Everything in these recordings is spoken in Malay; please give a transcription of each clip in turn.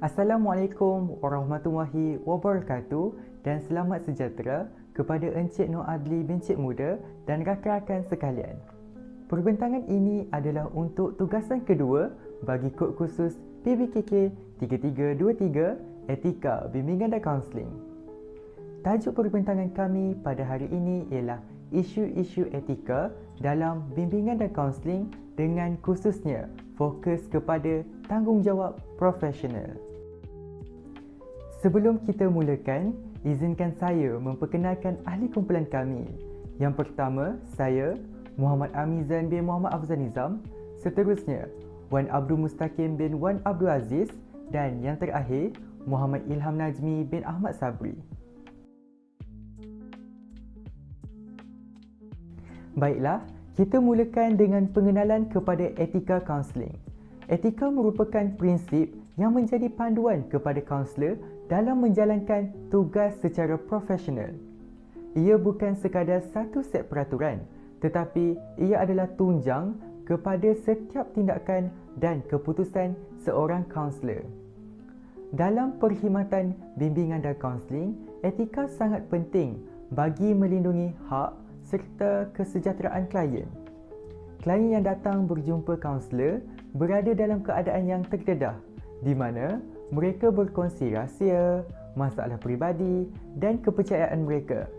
Assalamualaikum warahmatullahi wabarakatuh dan selamat sejahtera kepada Encik Nur Adli bin Cik Muda dan rakan-rakan sekalian. Perbincangan ini adalah untuk tugasan kedua bagi kod khusus PBKK 3323 Etika Bimbingan dan Kaunseling. Tajuk perbincangan kami pada hari ini ialah isu-isu etika dalam bimbingan dan kaunseling dengan khususnya fokus kepada tanggungjawab profesional. Sebelum kita mulakan, izinkan saya memperkenalkan ahli kumpulan kami. Yang pertama, saya Muhammad Amizan bin Muhammad Afzal Nizam, seterusnya Wan Abdul Mustaqim bin Wan Abdul Aziz dan yang terakhir Muhammad Ilham Najmi bin Ahmad Sabri. Baiklah, kita mulakan dengan pengenalan kepada etika kaunseling. Etika merupakan prinsip yang menjadi panduan kepada kaunselor dalam menjalankan tugas secara profesional. Ia bukan sekadar satu set peraturan, tetapi ia adalah tunjang kepada setiap tindakan dan keputusan seorang kaunselor. Dalam perkhidmatan bimbingan dan kaunseling, etika sangat penting bagi melindungi hak serta kesejahteraan klien. Klien yang datang berjumpa kaunselor berada dalam keadaan yang terdedah di mana mereka berkongsi rahsia, masalah peribadi dan kepercayaan mereka.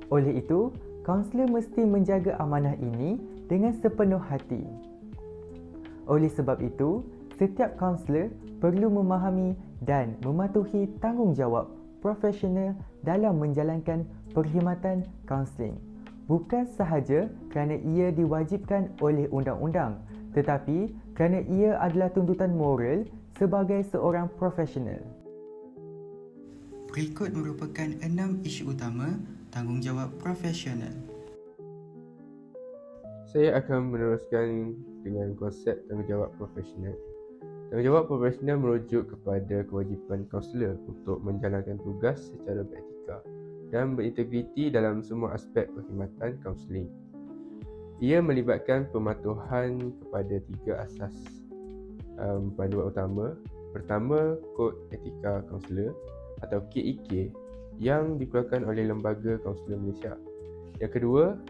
Oleh itu, kaunselor mesti menjaga amanah ini dengan sepenuh hati. Oleh sebab itu, setiap kaunselor perlu memahami dan mematuhi tanggungjawab profesional dalam menjalankan perkhidmatan kaunseling. Bukan sahaja kerana ia diwajibkan oleh undang-undang, tetapi kerana ia adalah tuntutan moral sebagai seorang profesional. Berikut merupakan 6 isu utama tanggungjawab profesional. Saya akan meneruskan dengan konsep tanggungjawab profesional. Tanggungjawab profesional merujuk kepada kewajipan kaunselor untuk menjalankan tugas secara beretika dan berintegriti dalam semua aspek perkhidmatan kaunseling. Ia melibatkan pematuhan kepada 3 asas panduan utama. Pertama, Kod Etika Kaunselor atau KEK yang dikeluarkan oleh Lembaga Kaunselor Malaysia. Yang kedua,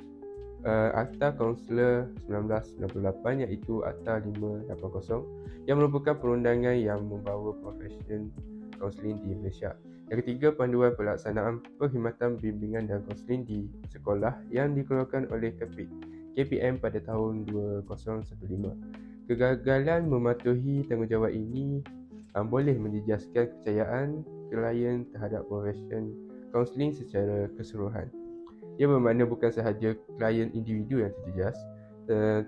Akta Kaunselor 1998 iaitu Akta 580 yang merupakan perundangan yang membawa profesion kaunseling di Malaysia. Yang ketiga, Panduan Pelaksanaan Perkhidmatan Bimbingan dan Kaunseling di Sekolah yang dikeluarkan oleh KPM pada tahun 2015. Kegagalan mematuhi tanggungjawab ini boleh menjejaskan kepercayaan klien terhadap profesion kaunseling secara keseluruhan. Ia bermakna bukan sahaja klien individu yang terjejas,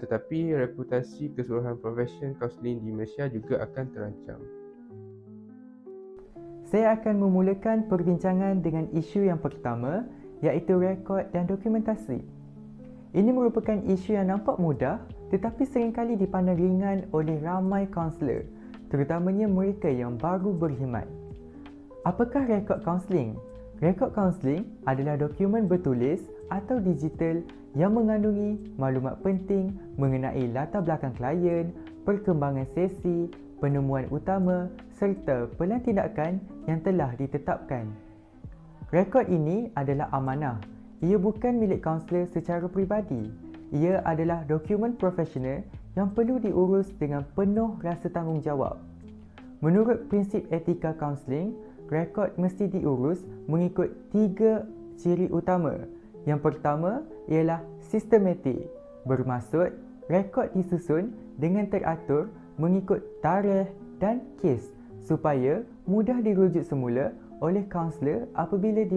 tetapi reputasi keseluruhan profesion kaunseling di Malaysia juga akan terancam. Saya akan memulakan perbincangan dengan isu yang pertama, iaitu rekod dan dokumentasi. Ini merupakan isu yang nampak mudah tetapi seringkali dipandang ringan oleh ramai kaunselor, terutamanya mereka yang baru berkhidmat. Apakah rekod kaunseling? Rekod kaunseling adalah dokumen bertulis atau digital yang mengandungi maklumat penting mengenai latar belakang klien, perkembangan sesi, penemuan utama serta pelan tindakan yang telah ditetapkan. Rekod ini adalah amanah. Ia bukan milik kaunselor secara peribadi. Ia adalah dokumen profesional yang perlu diurus dengan penuh rasa tanggungjawab. Menurut prinsip etika kaunseling, rekod mesti diurus mengikut 3 ciri utama. Yang pertama ialah sistematik, bermaksud rekod disusun dengan teratur mengikut tarikh dan kes supaya mudah dirujuk semula oleh kaunselor apabila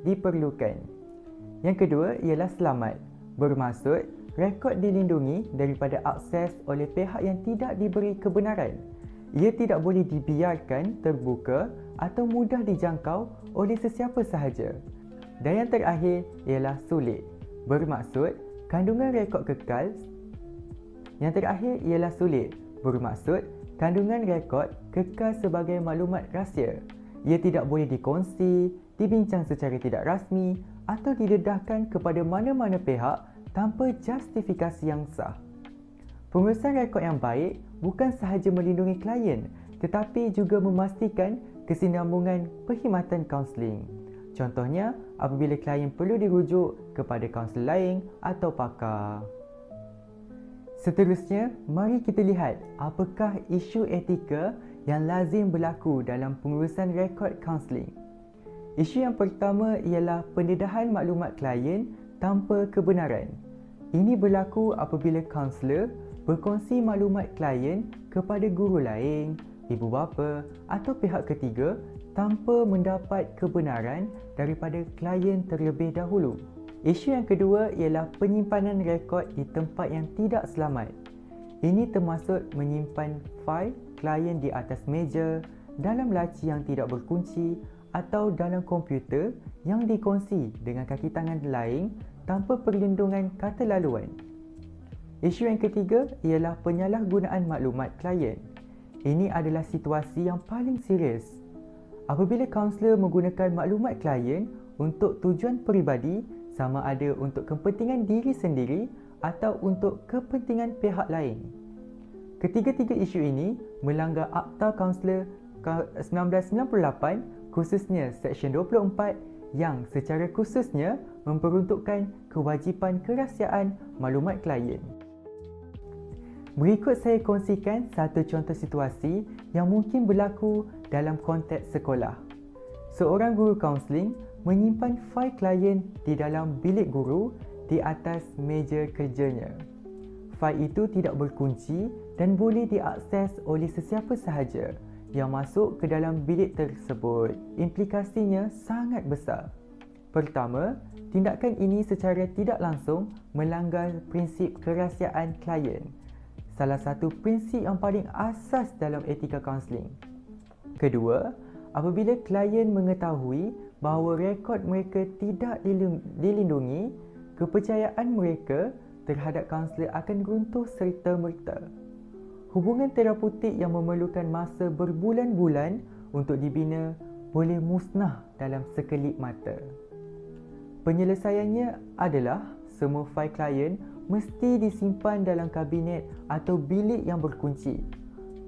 diperlukan. Yang kedua ialah selamat, bermaksud rekod dilindungi daripada akses oleh pihak yang tidak diberi kebenaran. Ia tidak boleh dibiarkan terbuka atau mudah dijangkau oleh sesiapa sahaja. Dan yang terakhir ialah sulit, bermaksud kandungan rekod kekal. Yang terakhir ialah sulit, bermaksud kandungan rekod kekal sebagai maklumat rahsia. Ia tidak boleh dikongsi, dibincang secara tidak rasmi atau didedahkan kepada mana-mana pihak tanpa justifikasi yang sah. Pengurusan rekod yang baik bukan sahaja melindungi klien tetapi juga memastikan kesinambungan perkhidmatan kaunseling. Contohnya, apabila klien perlu dirujuk kepada kaunselor lain atau pakar. Seterusnya, mari kita lihat apakah isu etika yang lazim berlaku dalam pengurusan rekod kaunseling. Isu yang pertama ialah pendedahan maklumat klien tanpa kebenaran. Ini berlaku apabila kaunselor berkongsi maklumat klien kepada guru lain, ibu bapa atau pihak ketiga tanpa mendapat kebenaran daripada klien terlebih dahulu. Isu yang kedua ialah penyimpanan rekod di tempat yang tidak selamat. Ini termasuk menyimpan fail klien di atas meja, dalam laci yang tidak berkunci atau dalam komputer yang dikongsi dengan kaki tangan lain tanpa perlindungan kata laluan. Isu yang ketiga ialah penyalahgunaan maklumat klien. Ini adalah situasi yang paling serius. Apabila kaunselor menggunakan maklumat klien untuk tujuan peribadi, sama ada untuk kepentingan diri sendiri atau untuk kepentingan pihak lain. Ketiga-tiga isu ini melanggar Akta Kaunselor 1998, khususnya Seksyen 24 yang secara khususnya memperuntukkan kewajipan kerahsiaan maklumat klien. Berikut saya kongsikan satu contoh situasi yang mungkin berlaku dalam konteks sekolah. Seorang guru kaunseling menyimpan fail klien di dalam bilik guru di atas meja kerjanya. Fail itu tidak berkunci dan boleh diakses oleh sesiapa sahaja yang masuk ke dalam bilik tersebut. Implikasinya sangat besar. Pertama, tindakan ini secara tidak langsung melanggar prinsip kerahsiaan klien, salah satu prinsip yang paling asas dalam etika kaunseling. Kedua, apabila klien mengetahui bahawa rekod mereka tidak dilindungi, kepercayaan mereka terhadap kaunselor akan runtuh serta-merta. Hubungan terapeutik yang memerlukan masa berbulan-bulan untuk dibina boleh musnah dalam sekelip mata. Penyelesaiannya adalah semua fail klien mesti disimpan dalam kabinet atau bilik yang berkunci.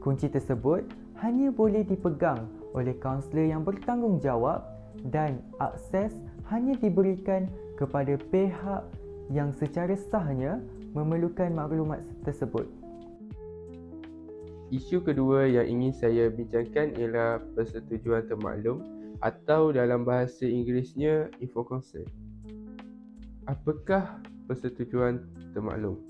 Kunci tersebut hanya boleh dipegang oleh kaunselor yang bertanggungjawab dan akses hanya diberikan kepada pihak yang secara sahnya memerlukan maklumat tersebut. Isu kedua yang ingin saya bincangkan ialah persetujuan termaklum atau dalam bahasa Inggerisnya informed consent. Apakah persetujuan termaklum?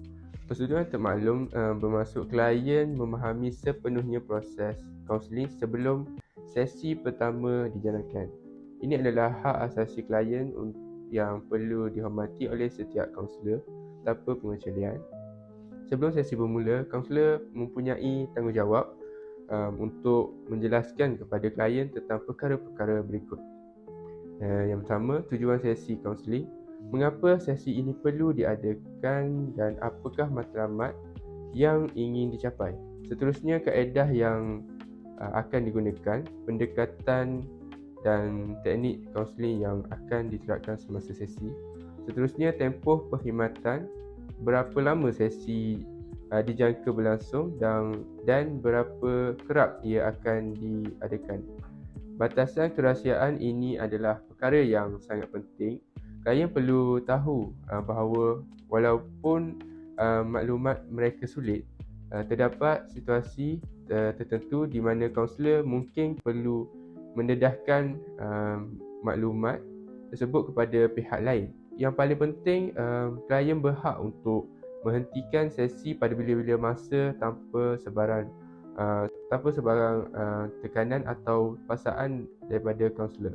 Persetujuan termaklum bermaksud klien memahami sepenuhnya proses kaunseling sebelum sesi pertama dijalankan. Ini adalah hak asasi klien yang perlu dihormati oleh setiap kaunselor tanpa pengecualian. Sebelum sesi bermula, kaunselor mempunyai tanggungjawab untuk menjelaskan kepada klien tentang perkara-perkara berikut. Yang pertama, tujuan sesi kaunseling. Mengapa sesi ini perlu diadakan dan apakah matlamat yang ingin dicapai? Seterusnya, kaedah yang akan digunakan, pendekatan dan teknik kaunseling yang akan diterapkan semasa sesi. Seterusnya, tempoh perkhidmatan, berapa lama sesi dijangka berlangsung dan berapa kerap ia akan diadakan. Batasan kerahsiaan ini adalah perkara yang sangat penting. Klien perlu tahu bahawa walaupun maklumat mereka sulit, terdapat situasi tertentu di mana kaunselor mungkin perlu mendedahkan maklumat tersebut kepada pihak lain. Yang paling penting, klien berhak untuk menghentikan sesi pada bila-bila masa tanpa sebarang tekanan atau paksaan daripada kaunselor.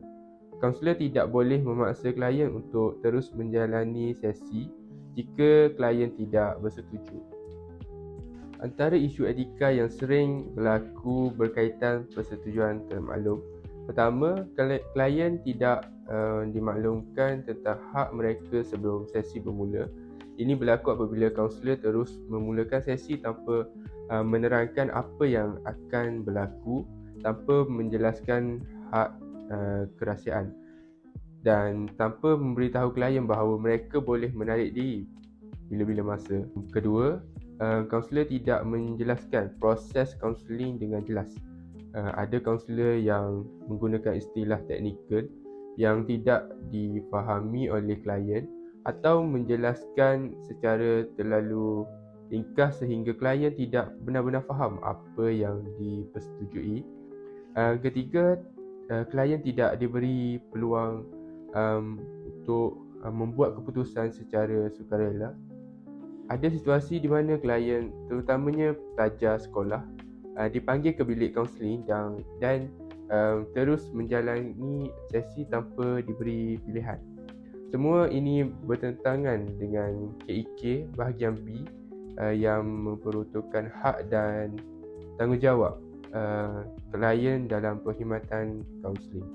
Kaunselor tidak boleh memaksa klien untuk terus menjalani sesi jika klien tidak bersetuju. Antara isu etika yang sering berlaku berkaitan persetujuan termaklum. Pertama, klien tidak dimaklumkan tentang hak mereka sebelum sesi bermula. Ini berlaku apabila kaunselor terus memulakan sesi tanpa menerangkan apa yang akan berlaku, tanpa menjelaskan hak kerahsiaan dan tanpa memberitahu klien bahawa mereka boleh menarik diri bila-bila masa. Kedua, kaunselor tidak menjelaskan proses kaunseling dengan jelas. Ada kaunselor yang menggunakan istilah teknikal yang tidak difahami oleh klien atau menjelaskan secara terlalu ringkas sehingga klien tidak benar-benar faham apa yang dipersetujui. Ketiga, klien tidak diberi peluang untuk membuat keputusan secara sukarela. Ada situasi di mana klien, terutamanya pelajar sekolah, dipanggil ke bilik kaunseling dan terus menjalani sesi tanpa diberi pilihan. Semua ini bertentangan dengan KEK bahagian B yang memperuntukkan hak dan tanggungjawab klien dalam perkhidmatan kaunseling.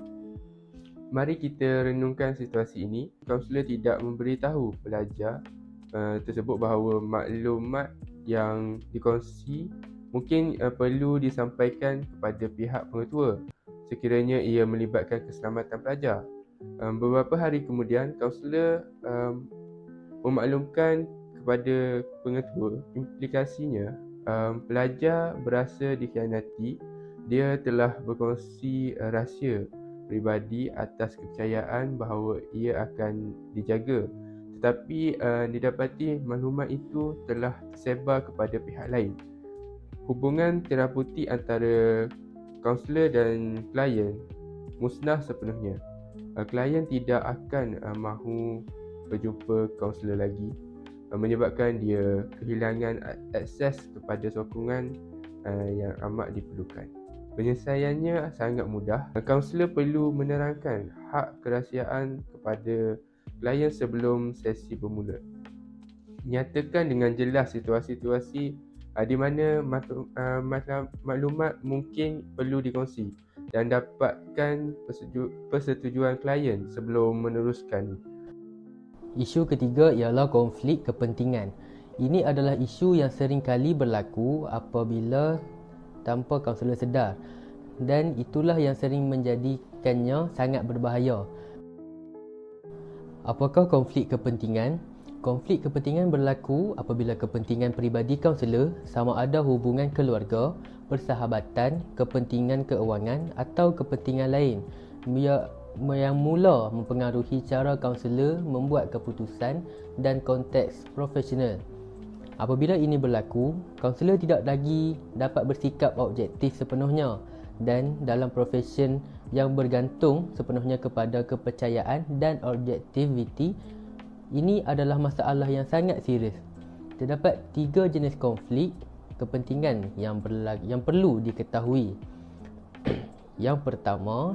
Mari kita renungkan situasi ini. Kaunselor tidak memberitahu pelajar tersebut bahawa maklumat yang dikongsi mungkin perlu disampaikan kepada pihak pengetua sekiranya ia melibatkan keselamatan pelajar. Beberapa hari kemudian, kaunselor memaklumkan kepada pengetua implikasinya pelajar berasa dikhianati. Dia telah berkongsi rahsia peribadi atas kepercayaan bahawa ia akan dijaga, tetapi didapati maklumat itu telah tersebar kepada pihak lain. Hubungan terapeutik antara kaunselor dan klien musnah sepenuhnya. Klien tidak akan mahu berjumpa kaunselor lagi, menyebabkan dia kehilangan akses kepada sokongan yang amat diperlukan. Penyelesaiannya sangat mudah. Kaunselor perlu menerangkan hak kerahsiaan kepada klien sebelum sesi bermula. Nyatakan dengan jelas situasi-situasi di mana maklumat mungkin perlu dikongsi dan dapatkan persetujuan klien sebelum meneruskan. Isu ketiga ialah konflik kepentingan. Ini adalah isu yang sering kali berlaku apabila tanpa kaunselor sedar, dan itulah yang sering menjadikannya sangat berbahaya. Apakah konflik kepentingan? Konflik kepentingan berlaku apabila kepentingan peribadi kaunselor, sama ada hubungan keluarga, persahabatan, kepentingan keuangan atau kepentingan lain yang mula mempengaruhi cara kaunselor membuat keputusan dan konteks profesional. Apabila ini berlaku, kaunselor tidak lagi dapat bersikap objektif sepenuhnya dan dalam profesyen yang bergantung sepenuhnya kepada kepercayaan dan objektiviti. Ini adalah masalah yang sangat serius. Terdapat 3 jenis konflik kepentingan yang perlu diketahui. Yang pertama,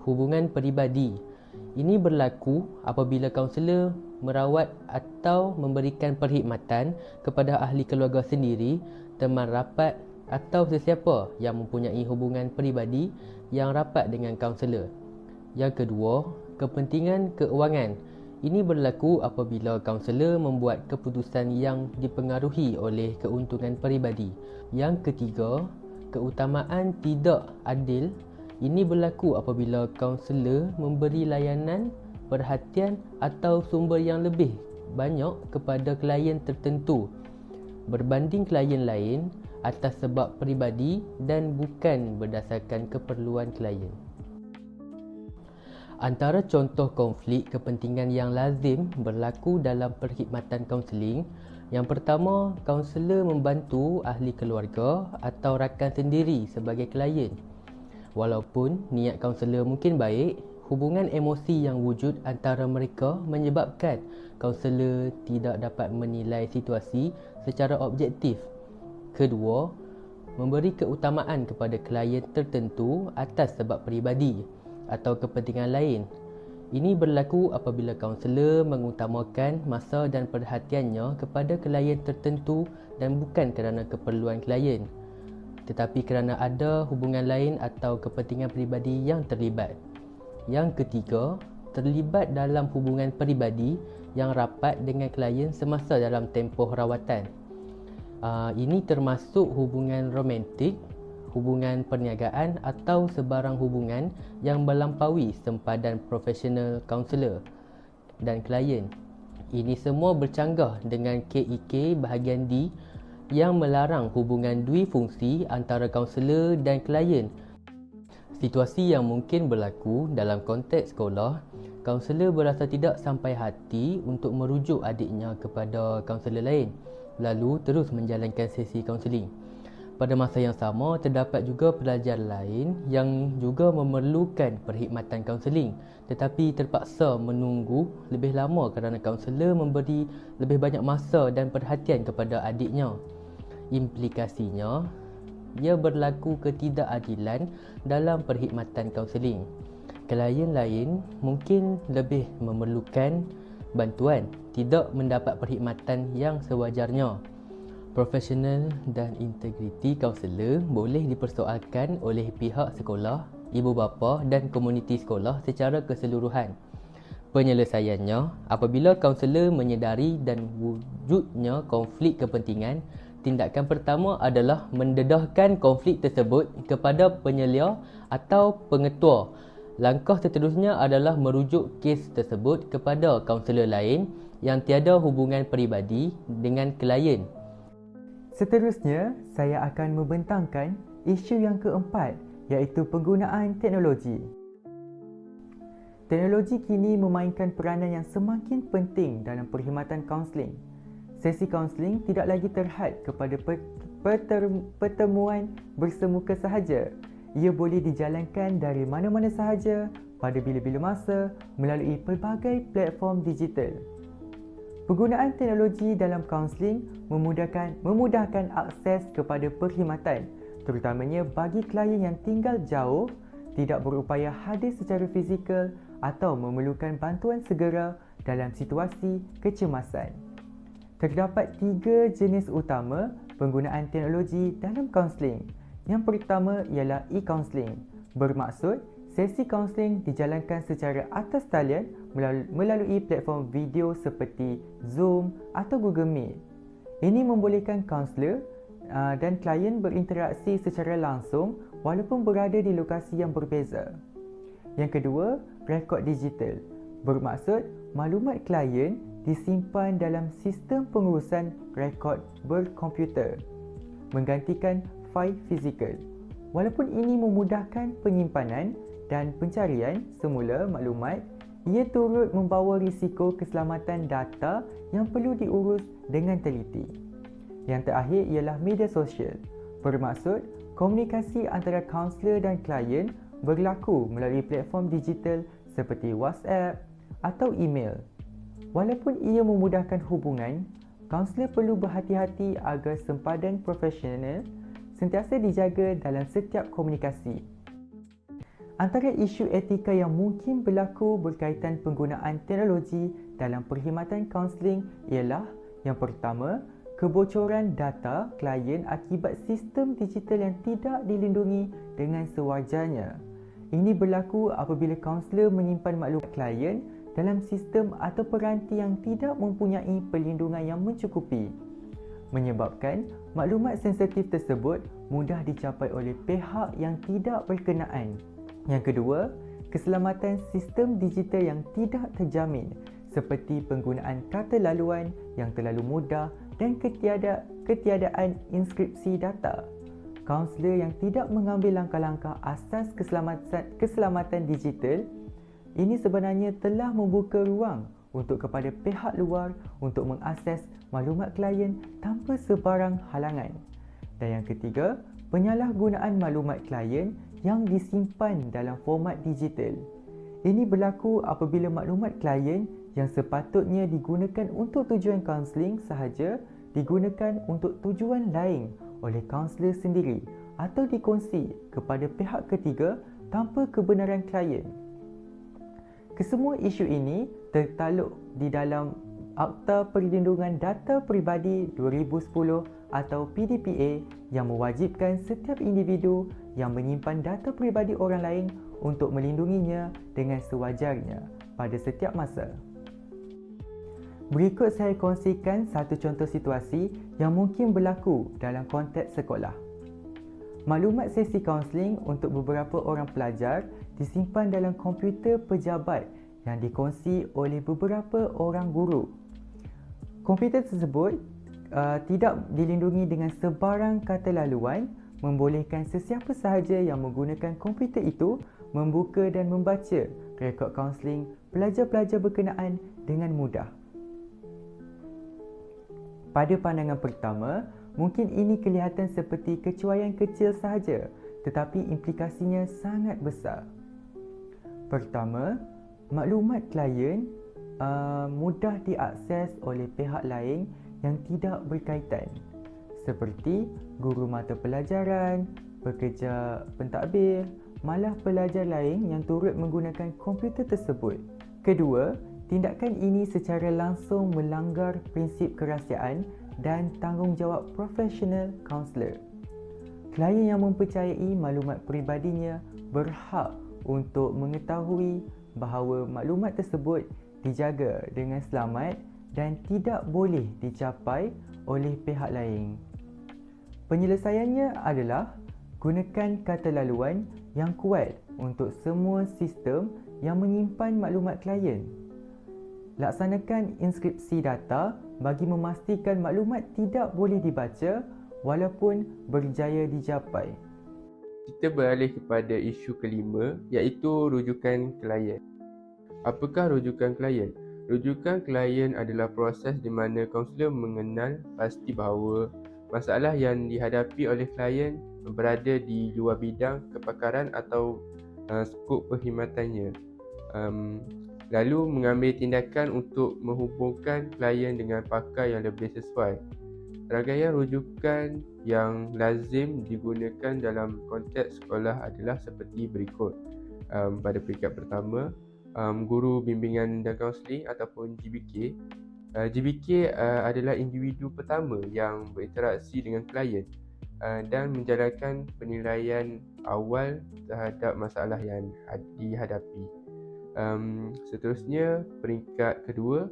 hubungan peribadi. Ini berlaku apabila kaunselor merawat atau memberikan perkhidmatan kepada ahli keluarga sendiri, teman rapat atau sesiapa yang mempunyai hubungan peribadi yang rapat dengan kaunselor. Yang kedua, kepentingan keuangan. Ini berlaku apabila kaunselor membuat keputusan yang dipengaruhi oleh keuntungan peribadi. Yang ketiga, keutamaan tidak adil. Ini berlaku apabila kaunselor memberi layanan, perhatian atau sumber yang lebih banyak kepada klien tertentu berbanding klien lain atas sebab peribadi dan bukan berdasarkan keperluan klien. Antara contoh konflik kepentingan yang lazim berlaku dalam perkhidmatan kaunseling. Yang pertama, kaunselor membantu ahli keluarga atau rakan sendiri sebagai klien. Walaupun niat kaunselor mungkin baik, hubungan emosi yang wujud antara mereka menyebabkan kaunselor tidak dapat menilai situasi secara objektif. Kedua, memberi keutamaan kepada klien tertentu atas sebab peribadi atau kepentingan lain. Ini berlaku apabila kaunselor mengutamakan masa dan perhatiannya kepada klien tertentu dan bukan kerana keperluan klien, tetapi kerana ada hubungan lain atau kepentingan peribadi yang terlibat. Yang ketiga, terlibat dalam hubungan peribadi yang rapat dengan klien semasa dalam tempoh rawatan. Ini termasuk hubungan romantik, hubungan perniagaan atau sebarang hubungan yang melampaui sempadan profesional kaunselor dan klien. Ini semua bercanggah dengan KEK bahagian D yang melarang hubungan dwi-fungsi antara kaunselor dan klien. Situasi yang mungkin berlaku dalam konteks sekolah, kaunselor berasa tidak sampai hati untuk merujuk adiknya kepada kaunselor lain, lalu terus menjalankan sesi kaunseling. Pada masa yang sama, terdapat juga pelajar lain yang juga memerlukan perkhidmatan kaunseling tetapi terpaksa menunggu lebih lama kerana kaunselor memberi lebih banyak masa dan perhatian kepada adiknya. Implikasinya, ia berlaku ketidakadilan dalam perkhidmatan kaunseling. Klien lain mungkin lebih memerlukan bantuan, tidak mendapat perkhidmatan yang sewajarnya. Profesional dan integriti kaunselor boleh dipersoalkan oleh pihak sekolah, ibu bapa dan komuniti sekolah secara keseluruhan. Penyelesaiannya, apabila kaunselor menyedari dan wujudnya konflik kepentingan, tindakan pertama adalah mendedahkan konflik tersebut kepada penyelia atau pengetua. Langkah seterusnya adalah merujuk kes tersebut kepada kaunselor lain yang tiada hubungan peribadi dengan klien. Seterusnya, saya akan membentangkan isu yang keempat, iaitu penggunaan teknologi. Teknologi kini memainkan peranan yang semakin penting dalam perkhidmatan kaunseling. Sesi kaunseling tidak lagi terhad kepada pertemuan bersemuka sahaja. Ia boleh dijalankan dari mana-mana sahaja, pada bila-bila masa, melalui pelbagai platform digital. Penggunaan teknologi dalam kaunseling memudahkan akses kepada perkhidmatan, terutamanya bagi klien yang tinggal jauh, tidak berupaya hadir secara fizikal atau memerlukan bantuan segera dalam situasi kecemasan. Terdapat 3 jenis utama penggunaan teknologi dalam kaunseling. Yang pertama ialah e-counselling, bermaksud sesi kaunseling dijalankan secara atas talian melalui platform video seperti Zoom atau Google Meet. Ini membolehkan kaunselor dan klien berinteraksi secara langsung walaupun berada di lokasi yang berbeza. Yang kedua, rekod digital, bermaksud maklumat klien disimpan dalam sistem pengurusan rekod berkomputer, menggantikan fail fizikal. Walaupun ini memudahkan penyimpanan dan pencarian semula maklumat, ia turut membawa risiko keselamatan data yang perlu diurus dengan teliti. Yang terakhir ialah media sosial, bermaksud komunikasi antara kaunselor dan klien berlaku melalui platform digital seperti WhatsApp atau email. Walaupun ia memudahkan hubungan, kaunselor perlu berhati-hati agar sempadan profesional sentiasa dijaga dalam setiap komunikasi. Antara isu etika yang mungkin berlaku berkaitan penggunaan teknologi dalam perkhidmatan kaunseling ialah yang pertama, kebocoran data klien akibat sistem digital yang tidak dilindungi dengan sewajarnya. Ini berlaku apabila kaunselor menyimpan maklumat klien dalam sistem atau peranti yang tidak mempunyai perlindungan yang mencukupi, menyebabkan maklumat sensitif tersebut mudah dicapai oleh pihak yang tidak berkenaan. Yang kedua, keselamatan sistem digital yang tidak terjamin seperti penggunaan kata laluan yang terlalu mudah dan ketiadaan inskripsi data. Kaunselor yang tidak mengambil langkah-langkah asas keselamatan digital ini sebenarnya telah membuka ruang kepada pihak luar untuk mengakses maklumat klien tanpa sebarang halangan. Dan yang ketiga, penyalahgunaan maklumat klien yang disimpan dalam format digital. Ini berlaku apabila maklumat klien yang sepatutnya digunakan untuk tujuan kaunseling sahaja digunakan untuk tujuan lain oleh kaunselor sendiri atau dikongsi kepada pihak ketiga tanpa kebenaran klien. Kesemua isu ini tertaluk di dalam Akta Perlindungan Data Peribadi 2010 atau PDPA yang mewajibkan setiap individu yang menyimpan data peribadi orang lain untuk melindunginya dengan sewajarnya pada setiap masa. Berikut saya kongsikan satu contoh situasi yang mungkin berlaku dalam konteks sekolah. Maklumat sesi kaunseling untuk beberapa orang pelajar disimpan dalam komputer pejabat yang dikongsi oleh beberapa orang guru. Komputer tersebut tidak dilindungi dengan sebarang kata laluan, membolehkan sesiapa sahaja yang menggunakan komputer itu membuka dan membaca rekod kaunseling pelajar-pelajar berkenaan dengan mudah. Pada pandangan pertama, mungkin ini kelihatan seperti kecuaian kecil sahaja, tetapi implikasinya sangat besar. Pertama, maklumat klien mudah diakses oleh pihak lain yang tidak berkaitan, seperti guru mata pelajaran, pekerja pentadbir, malah pelajar lain yang turut menggunakan komputer tersebut. Kedua, tindakan ini secara langsung melanggar prinsip kerahsiaan dan tanggungjawab profesional kaunselor. Klien yang mempercayai maklumat peribadinya berhak untuk mengetahui bahawa maklumat tersebut dijaga dengan selamat dan tidak boleh dicapai oleh pihak lain. Penyelesaiannya adalah gunakan kata laluan yang kuat untuk semua sistem yang menyimpan maklumat klien. Laksanakan inskripsi data bagi memastikan maklumat tidak boleh dibaca walaupun berjaya dicapai. Kita beralih kepada isu kelima, iaitu rujukan klien. Apakah rujukan klien? Rujukan klien adalah proses di mana kaunselor mengenal pasti bahawa masalah yang dihadapi oleh klien berada di luar bidang kepakaran atau skop perkhidmatannya. Lalu mengambil tindakan untuk menghubungkan klien dengan pakar yang lebih sesuai. Ragaian rujukan yang lazim digunakan dalam konteks sekolah adalah seperti berikut. Pada peringkat pertama, guru bimbingan dan kaunseling ataupun GBK. GBK adalah individu pertama yang berinteraksi dengan klien dan menjalankan penilaian awal terhadap masalah yang dihadapi. Seterusnya, peringkat kedua,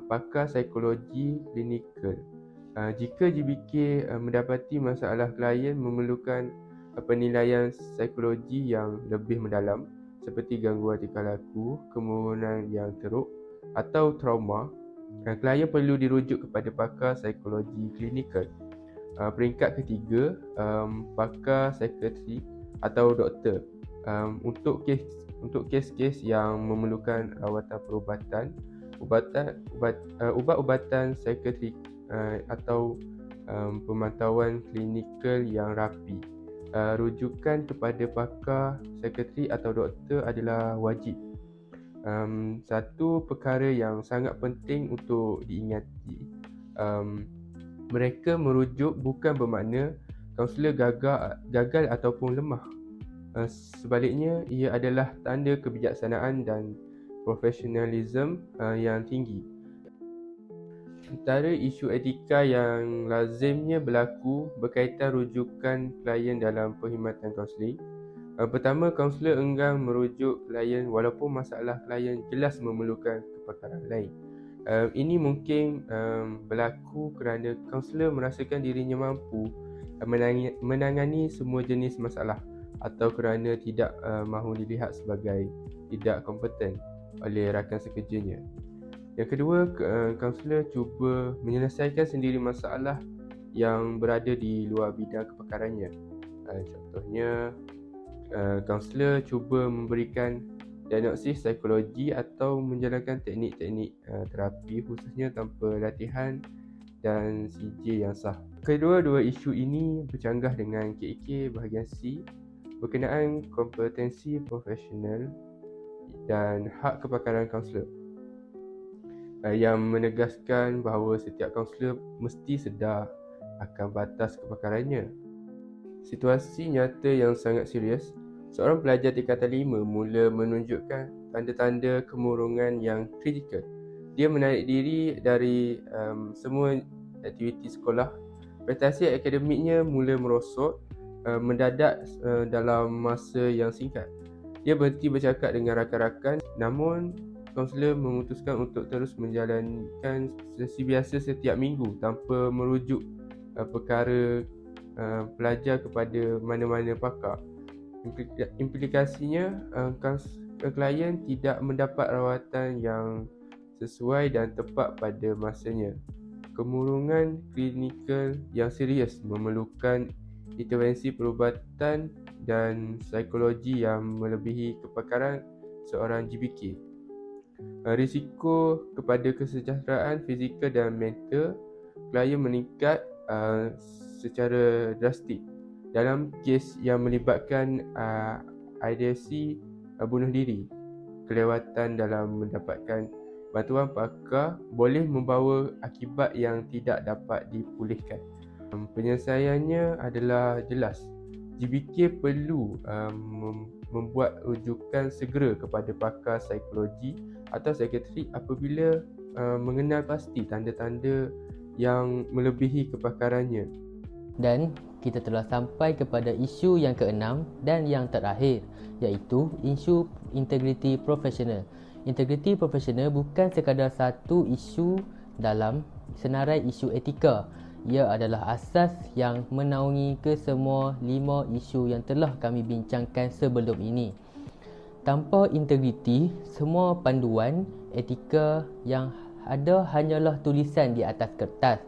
pakar psikologi klinikal. Jika GBK mendapati masalah klien memerlukan penilaian psikologi yang lebih mendalam seperti gangguan tingkah laku, kemurungan yang teruk atau trauma, klien perlu dirujuk kepada pakar psikologi klinikal. Peringkat ketiga, pakar psikiatri atau doktor. Untuk kes-kes yang memerlukan rawatan perubatan, ubat-ubatan psikiatrik atau pemantauan klinikal yang rapi, rujukan kepada pakar psikiatri atau doktor adalah wajib. Satu perkara yang sangat penting untuk diingati, mereka merujuk bukan bermakna kaunselor gagal ataupun lemah. Sebaliknya, ia adalah tanda kebijaksanaan dan profesionalisme yang tinggi. Antara isu etika yang lazimnya berlaku berkaitan rujukan klien dalam perkhidmatan kaunseling. Pertama, kaunselor enggan merujuk klien walaupun masalah klien jelas memerlukan kepakaran lain. Ini mungkin berlaku kerana kaunselor merasakan dirinya mampu menangani semua jenis masalah atau kerana tidak mahu dilihat sebagai tidak kompeten oleh rakan sekerjanya. Yang kedua, kaunselor cuba menyelesaikan sendiri masalah yang berada di luar bidang kepakarannya. Contohnya, kaunselor cuba memberikan diagnosis psikologi atau menjalankan teknik-teknik terapi khususnya tanpa latihan dan CJ yang sah. Kedua-dua isu ini bercanggah dengan KEK bahagian C berkenaan kompetensi profesional dan hak kepakaran kaunselor, yang menegaskan bahawa setiap kaunselor mesti sedar akan batas kepakarannya. Situasi nyata yang sangat serius, seorang pelajar tingkatan 5 mula menunjukkan tanda-tanda kemurungan yang kritikal. Dia menarik diri dari semua aktiviti sekolah. Prestasi akademiknya mula merosot mendadak dalam masa yang singkat. Dia berhenti bercakap dengan rakan-rakan, namun kaunselor memutuskan untuk terus menjalankan sesi biasa setiap minggu tanpa merujuk perkara pelajar kepada mana-mana pakar. Implikasinya, klien tidak mendapat rawatan yang sesuai dan tepat pada masanya. kemurungan klinikal yang serius memerlukan intervensi perubatan dan psikologi yang melebihi kepakaran seorang GBK. Risiko kepada kesejahteraan fizikal dan mental klien meningkat secara drastik dalam kes yang melibatkan ideasi bunuh diri. Kelewatan dalam mendapatkan bantuan pakar boleh membawa akibat yang tidak dapat dipulihkan. Penyelesaiannya adalah jelas. GBK perlu membuat rujukan segera kepada pakar psikologi atau psikiatrik apabila mengenal pasti tanda-tanda yang melebihi kepakarannya. Dan kita telah sampai kepada isu yang keenam dan yang terakhir, iaitu isu integriti profesional. Integriti profesional bukan sekadar satu isu dalam senarai isu etika. Ia adalah asas yang menaungi kesemua 5 isu yang telah kami bincangkan sebelum ini. Tanpa integriti, semua panduan etika yang ada hanyalah tulisan di atas kertas.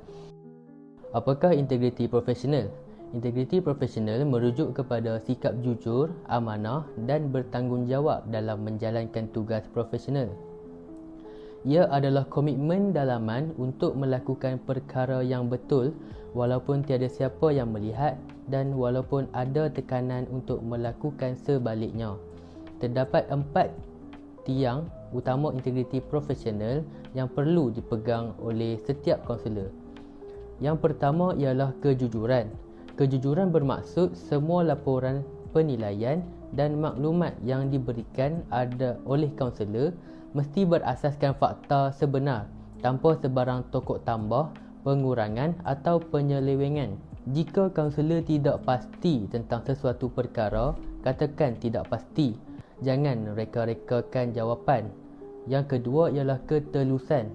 Apakah integriti profesional? Integriti profesional merujuk kepada sikap jujur, amanah dan bertanggungjawab dalam menjalankan tugas profesional. Ia adalah komitmen dalaman untuk melakukan perkara yang betul walaupun tiada siapa yang melihat dan walaupun ada tekanan untuk melakukan sebaliknya. Terdapat 4 tiang utama integriti profesional yang perlu dipegang oleh setiap kaunselor. Yang pertama ialah kejujuran. Kejujuran bermaksud semua laporan penilaian dan maklumat yang diberikan oleh kaunselor mesti berasaskan fakta sebenar tanpa sebarang tokok tambah, pengurangan atau penyelewengan. Jika kaunselor tidak pasti tentang sesuatu perkara, katakan tidak pasti. Jangan reka-rekakan jawapan. Yang kedua ialah ketelusan.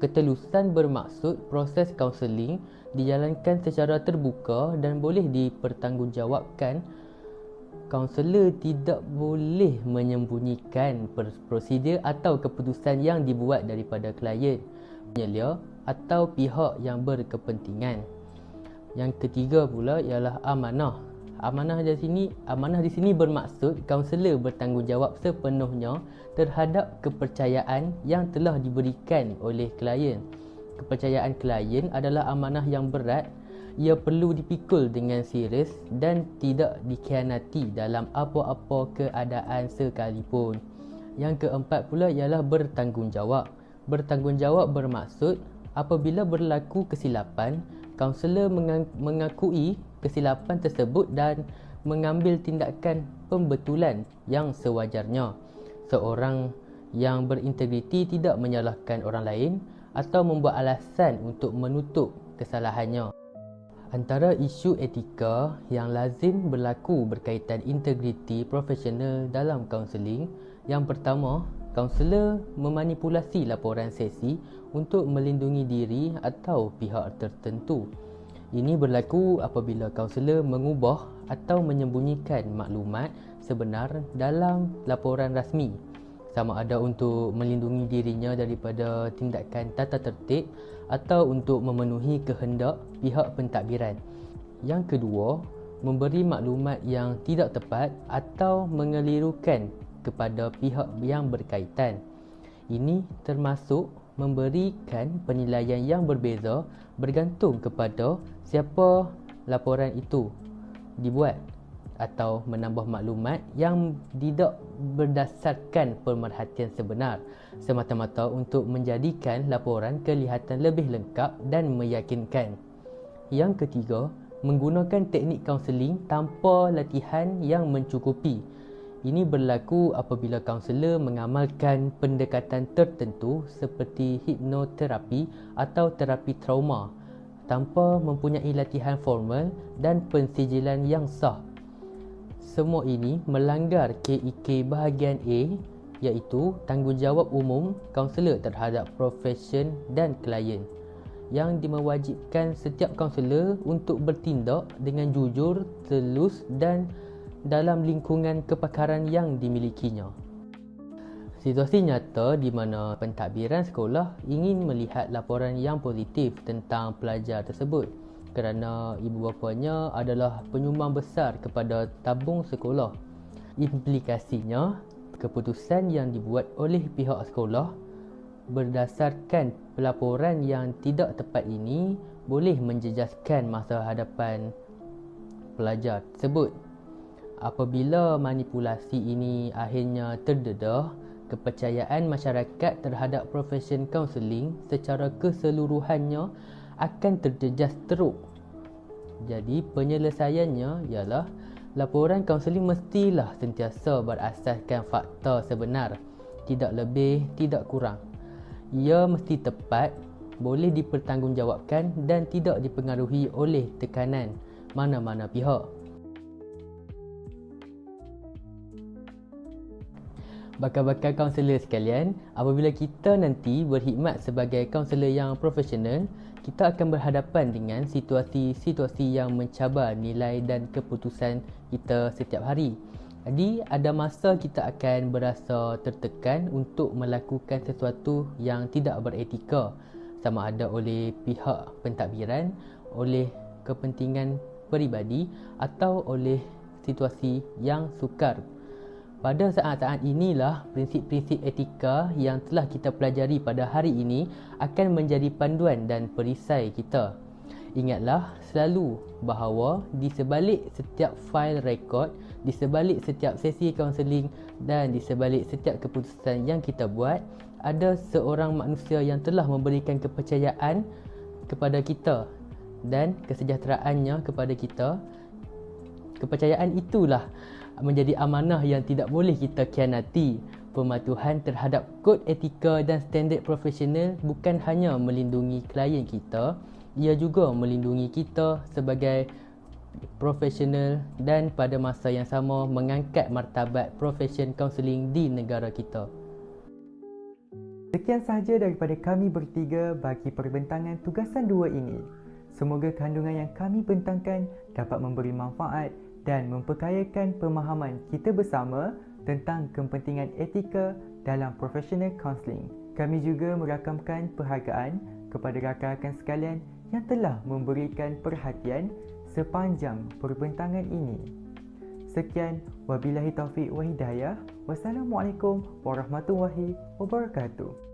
Ketelusan bermaksud proses kaunseling dijalankan secara terbuka dan boleh dipertanggungjawabkan. Kaunselor tidak boleh menyembunyikan prosedur atau keputusan yang dibuat daripada klien, penyelia atau pihak yang berkepentingan. Yang ketiga pula ialah amanah. Amanah di sini bermaksud kaunselor bertanggungjawab sepenuhnya terhadap kepercayaan yang telah diberikan oleh klien. Kepercayaan klien adalah amanah yang berat. Ia perlu dipikul dengan serius dan tidak dikhianati dalam apa-apa keadaan sekalipun. Yang keempat pula ialah bertanggungjawab. Bertanggungjawab bermaksud apabila berlaku kesilapan, kaunselor mengakui kesilapan tersebut dan mengambil tindakan pembetulan yang sewajarnya. Seorang yang berintegriti tidak menyalahkan orang lain atau membuat alasan untuk menutup kesalahannya. Antara isu etika yang lazim berlaku berkaitan integriti profesional dalam kaunseling, yang pertama, kaunselor memanipulasi laporan sesi untuk melindungi diri atau pihak tertentu. Ini berlaku apabila kaunselor mengubah atau menyembunyikan maklumat sebenar dalam laporan rasmi, sama ada untuk melindungi dirinya daripada tindakan tata tertib atau untuk memenuhi kehendak pihak pentadbiran. Yang kedua, memberi maklumat yang tidak tepat atau mengelirukan kepada pihak yang berkaitan. Ini termasuk memberikan penilaian yang berbeza bergantung kepada siapa laporan itu dibuat atau menambah maklumat yang tidak berdasarkan pemerhatian sebenar semata-mata untuk menjadikan laporan kelihatan lebih lengkap dan meyakinkan. Yang ketiga, menggunakan teknik kaunseling tanpa latihan yang mencukupi. Ini berlaku apabila kaunselor mengamalkan pendekatan tertentu seperti hipnoterapi atau terapi trauma tanpa mempunyai latihan formal dan pensijilan yang sah. Semua ini melanggar KIK bahagian A, iaitu tanggungjawab umum kaunselor terhadap profesion dan klien, yang mewajibkan setiap kaunselor untuk bertindak dengan jujur, telus dan dalam lingkungan kepakaran yang dimilikinya. Situasi nyata di mana pentadbiran sekolah ingin melihat laporan yang positif tentang pelajar tersebut kerana ibu bapanya adalah penyumbang besar kepada tabung sekolah. Implikasinya, keputusan yang dibuat oleh pihak sekolah berdasarkan pelaporan yang tidak tepat ini boleh menjejaskan masa hadapan pelajar tersebut. Apabila manipulasi ini akhirnya terdedah, kepercayaan masyarakat terhadap profesion kaunseling secara keseluruhannya akan terjejas teruk. Jadi penyelesaiannya ialah laporan kaunseling mestilah sentiasa berasaskan fakta sebenar, tidak lebih, tidak kurang. Ia mesti tepat, boleh dipertanggungjawabkan dan tidak dipengaruhi oleh tekanan mana-mana pihak. Bakal-bakal kaunselor sekalian, apabila kita nanti berkhidmat sebagai kaunselor yang profesional, kita akan berhadapan dengan situasi-situasi yang mencabar nilai dan keputusan kita setiap hari. Jadi, ada masa kita akan berasa tertekan untuk melakukan sesuatu yang tidak beretika, sama ada oleh pihak pentadbiran, oleh kepentingan peribadi atau oleh situasi yang sukar. Pada saat-saat inilah prinsip-prinsip etika yang telah kita pelajari pada hari ini akan menjadi panduan dan perisai kita. Ingatlah selalu bahawa di sebalik setiap fail rekod, di sebalik setiap sesi kaunseling dan di sebalik setiap keputusan yang kita buat, ada seorang manusia yang telah memberikan kepercayaan kepada kita dan kesejahteraannya kepada kita. Kepercayaan itulah menjadi amanah yang tidak boleh kita khianati. Pematuhan terhadap kod etika dan standard profesional bukan hanya melindungi klien kita, ia juga melindungi kita sebagai profesional dan pada masa yang sama mengangkat martabat profesion kaunseling di negara kita. Sekian sahaja daripada kami bertiga bagi perbentangan tugasan 2 ini. Semoga kandungan yang kami bentangkan dapat memberi manfaat dan memperkayakan pemahaman kita bersama tentang kepentingan etika dalam profesional counselling. Kami juga merakamkan penghargaan kepada rakan-rakan sekalian yang telah memberikan perhatian sepanjang perbentangan ini. Sekian, wabillahi taufiq wa hidayah. Wassalamualaikum warahmatullahi wabarakatuh.